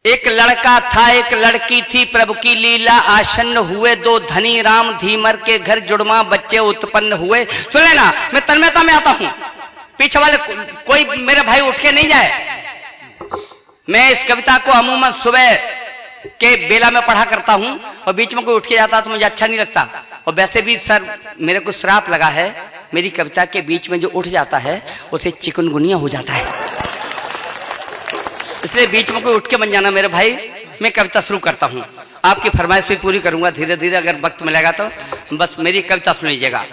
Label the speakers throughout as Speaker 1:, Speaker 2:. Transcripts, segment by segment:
Speaker 1: एक लड़का था एक लड़की थी, प्रभु की लीला आसन्न हुए, दो धनी राम धीमर के घर जुड़वा बच्चे उत्पन्न हुए। सुन लेना, मैं तन्मयता में आता हूं, पीछे वाले कोई मेरे भाई उठ के नहीं जाए। मैं इस कविता को अमूमन सुबह के बेला में पढ़ा करता हूं और बीच में कोई उठ के जाता तो मुझे अच्छा नहीं लगता। और वैसे भी सर मेरे को श्राप लगा है, मेरी कविता के बीच में जो उठ जाता है उसे चिकनगुनिया हो जाता है, इसलिए बीच में कोई उठ के बन जाना मेरे भाई। मैं कविता शुरू करता हूं, आपकी फरमाइश भी पूरी करूंगा धीरे धीरे, अगर वक्त मिलेगा तो बस मेरी कविता सुन लीजिएगा।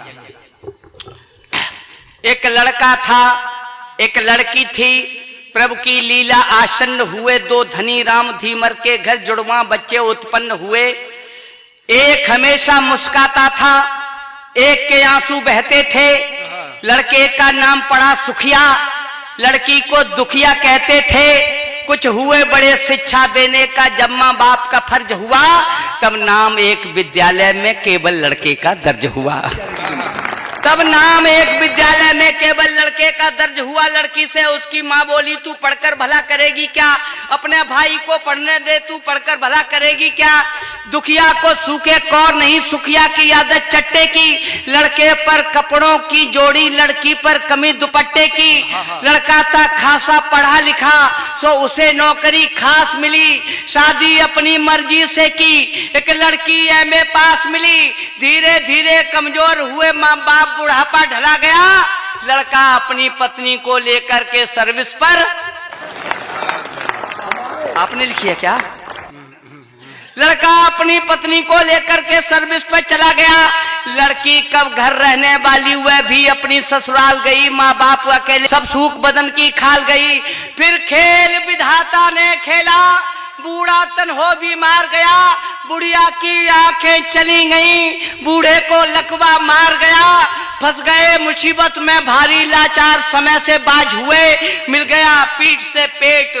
Speaker 1: एक लड़का था एक लड़की थी, प्रभु की लीला आसन्न हुए, दो धनी राम धीमर के घर जुड़वा बच्चे उत्पन्न हुए। एक हमेशा मुस्काता था, एक के आंसू बहते थे। लड़के का नाम पड़ा सुखिया, लड़की को दुखिया कहते थे। कुछ हुए बड़े शिक्षा देने का, जब माँ बाप का फर्ज हुआ तब नाम एक विद्यालय में केवल लड़के का दर्ज हुआ। तब नाम एक विद्यालय में केवल लड़के का दर्ज हुआ। लड़की से उसकी माँ बोली, तू पढ़कर भला करेगी क्या? अपने भाई को पढ़ने दे, तू पढ़कर भला करेगी क्या? दुखिया को सूखे कौर नहीं, सुखिया की आदत चट्टे की। लड़के पर कपड़ों की जोड़ी, लड़की पर कमी दुपट्टे की। लड़का था खासा पढ़ा लिखा, सो उसे नौकरी खास मिली। शादी अपनी मर्जी से की, एक लड़की एमए पास मिली। धीरे धीरे कमजोर हुए माँ बाप, बुढ़ापा ढला गया। लड़का अपनी पत्नी को लेकर के सर्विस पर, आपने लिखी है क्या? लड़का अपनी पत्नी को लेकर के सर्विस पर चला गया। लड़की कब घर रहने वाली, वह भी अपनी ससुराल गई। माँ बाप अकेले सब सूख बदन की खाल गई। फिर खेल विधाता ने खेला, बूढ़ा तन हो बीमार गया। बुढ़िया की आंखें चली गईं, बूढ़े को लकवा मार गया। फंस गए मुसीबत में भारी, लाचार समय से बाज हुए। मिल गया पीठ से पेट,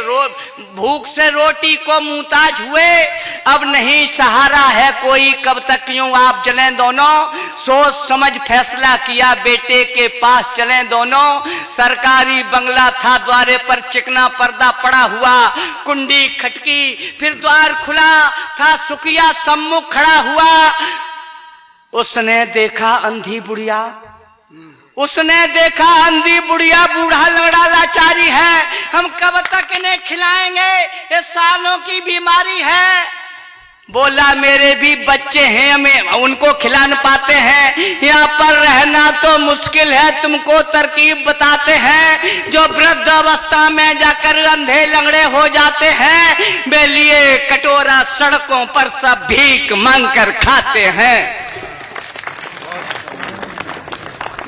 Speaker 1: भूख से रोटी को मुहताज हुए। अब नहीं सहारा है कोई, कब तक यूं आप चलें दोनों। सोच समझ फैसला किया, बेटे के पास चलें दोनों। सरकारी बंगला था, द्वारे पर चिकना पर्दा पड़ा हुआ। कुंडी खटकी, फिर द्वार खुला था, सुखिया सम्मुख खड़ा हुआ। उसने देखा अंधी बुढ़िया, उसने देखा अंधी बुढ़िया, बूढ़ा लंगड़ा लाचारी है। हम कब तक इन्हें खिलाएंगे, ये सालों की बीमारी है। बोला मेरे भी बच्चे हैं, हमें उनको खिला न पाते हैं। यहाँ पर रहना तो मुश्किल है, तुमको तरकीब बताते हैं। जो वृद्ध अवस्था में जाकर अंधे लंगड़े हो जाते हैं, वे लिए कटोरा सड़कों पर सब भीख मांग कर खाते हैं।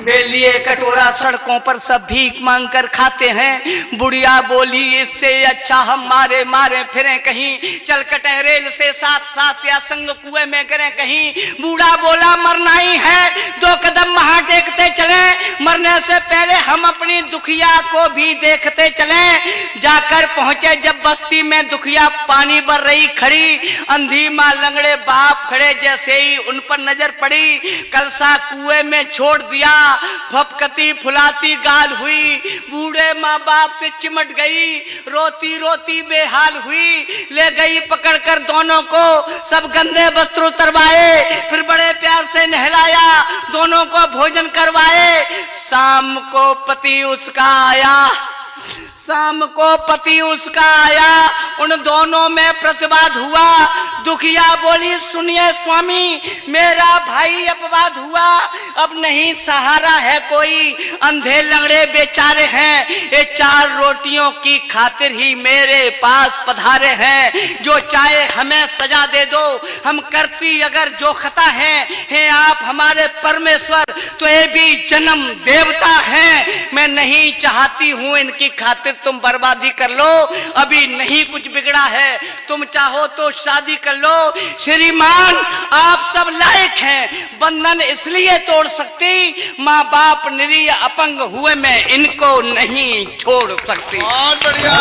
Speaker 1: वे लिए कटोरा सड़कों पर सब भीख मांग कर खाते हैं। बुढ़िया बोली, इससे अच्छा हम मारे मारे फिरें कहीं, चल कटे रेल से साथ साथ, या संग कुएं में गिरें कहीं। बूढ़ा बोला मरना ही है, दो कदम वहां टेकते चले। मरने से पहले हम अपनी दुखिया को भी देखते चले। जाकर पहुंचे जब बस्ती में, दुखिया पानी भर रही खड़ी। अंधी माँ लंगड़े बाप खड़े, जैसे ही उन पर नजर पड़ी, कलसा कुएं में छोड़ दिया। फपकती फुलाती गाल हुई, बूढ़े माँ बाप से चिमट गई। रोती रोती बेहाल हुई, ले गई पकड़कर दोनों को, सब गंदे वस्त्र उतरवाए। फिर बड़े प्यार से नहलाया, दोनों को भोजन करवाए। शाम को पति उसका आया, शाम को पति उसका आया। उन दोनों में प्रतिवाद हुआ। दुखिया बोली, सुनिए स्वामी, मेरा भाई अपवाद हुआ। अब नहीं सहारा है कोई, अंधे लंगड़े बेचारे हैं। ये चार रोटियों की खातिर ही मेरे पास पधारे हैं। जो चाहे हमें सजा दे दो, हम करती अगर जो खता है आप हमारे परमेश्वर, तो ये भी जन्म देवता हैं। मैं नहीं चाहती हूँ इनकी खातिर तुम बर्बादी कर लो, अभी नहीं कुछ बिगड़ा है। तुम चाहो तो शादी कर लो। श्रीमान आप सब लायक हैं, बंधन इसलिए तोड़ सकती, माँ बाप निरीह अपंग हुए मैं इनको नहीं छोड़ सकती।
Speaker 2: बहुत बढ़िया।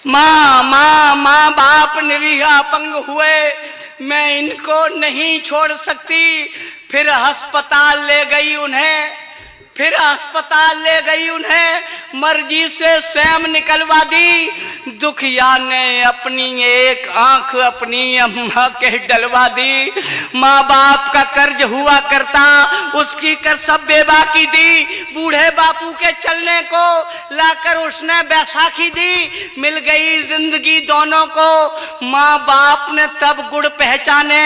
Speaker 1: माँ बाप निरीह अपंग हुए मैं इनको नहीं छोड़ सकती। फिर अस्पताल ले गई उन्हें, फिर अस्पताल ले गई, उन्हें मर्जी से स्वयं निकलवा दी। दुखिया ने अपनी एक आंख अपनी अम्मा के डलवा दी। माँ बाप का कर्ज हुआ करता, उसकी कर्तव्य बाकी दी। बूढ़े बापू के चलने को लाकर उसने बैसाखी दी। मिल गई जिंदगी दोनों को, माँ बाप ने तब गुड़ पहचाने,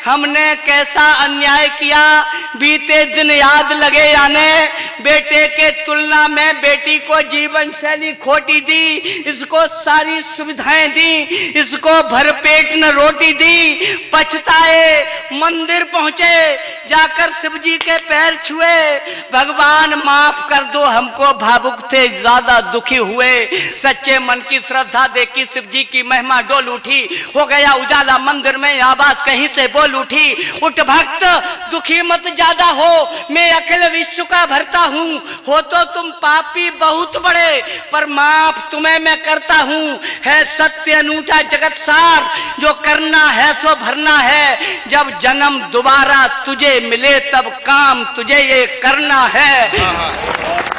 Speaker 1: हमने कैसा अन्याय किया। बीते दिन याद लगे आने, बेटे के तुलना में बेटी को जीवन शैली खोटी दी। इसको सारी सुविधाएं दी, इसको भरपेट न रोटी दी। पछताए मंदिर पहुंचे, जाकर शिव जी के पैर छुए। भगवान माफ कर दो हमको, भावुक थे ज्यादा दुखी हुए। सच्चे मन की श्रद्धा देखी शिव जी की महिमा डोल उठी। हो गया उजाला मंदिर में, आवाज कहीं से बोल उठी। उठ भक्त दुखी मत ज्यादा हो, मैं अखिल विश्व का भरता हूँ। हो तो तुम पापी बहुत बड़े, पर माफ तुम्हें मैं करता हूँ। है सत्य अनूठा जगत सार, जो करना है सो भरना है। जब जन्म दोबारा तुझे मिले, तब काम तुझे ये करना है।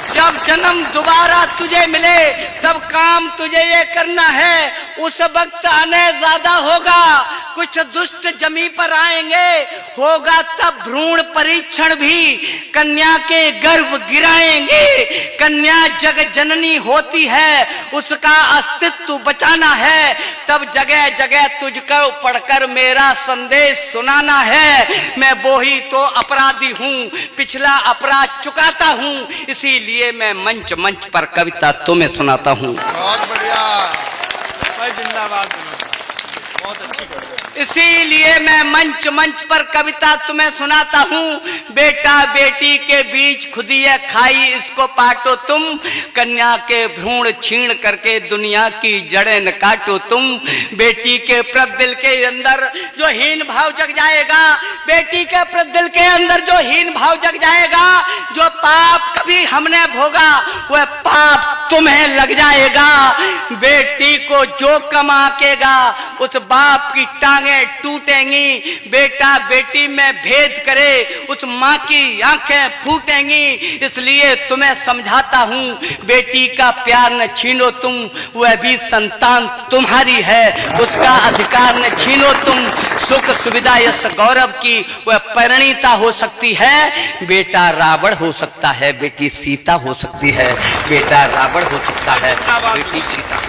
Speaker 1: जब जन्म दोबारा तुझे मिले, तब काम तुझे ये करना है। उस वक्त आने ज्यादा होगा, कुछ दुष्ट जमी पर आएंगे। होगा तब भ्रूण परीक्षण भी, कन्या के गर्भ गिराएंगे। कन्या जग जननी होती है, उसका अस्तित्व बचाना है। तब जगह जगह तुझको पढ़कर मेरा संदेश सुनाना है। मैं वही तो अपराधी हूँ, पिछला अपराध चुकाता हूँ। इसीलिए मैं मंच मंच पर कविता तुम्हें सुनाता हूँ।
Speaker 2: बहुत बढ़िया भाई, जिंदाबाद, बहुत अच्छी कविता।
Speaker 1: इसीलिए मैं मंच मंच पर कविता तुम्हें सुनाता हूँ। बेटा बेटी के बीच खुदिया खाई, इसको पाटो तुम। कन्या के भ्रूण छीण करके दुनिया की जड़ें न काटो तुम। बेटी के प्रदिल के अंदर जो हीन भाव जग जाएगा, बेटी के प्रदिल के अंदर जो हीन भाव जग जाएगा, जो पाप कभी हमने भोगा, वह पाप तुम्हें लग जाएगा। बेटी को जो कमाकेगा, उस बाप की टांगे टूटेंगी। बेटा बेटी में भेद करे, उस माँ की आंखें फूटेंगी। इसलिए तुम्हें समझाता हूँ, बेटी का प्यार न छीनो तुम, वह भी संतान तुम्हारी है, उसका अधिकार न छीनो तुम। सुख सुविधा यश गौरव की वह परिणीता हो सकती है। बेटा रावण हो सकता है, बेटी सीता हो सकती है। बेटा रावण हो सकता है, बेटी सीता।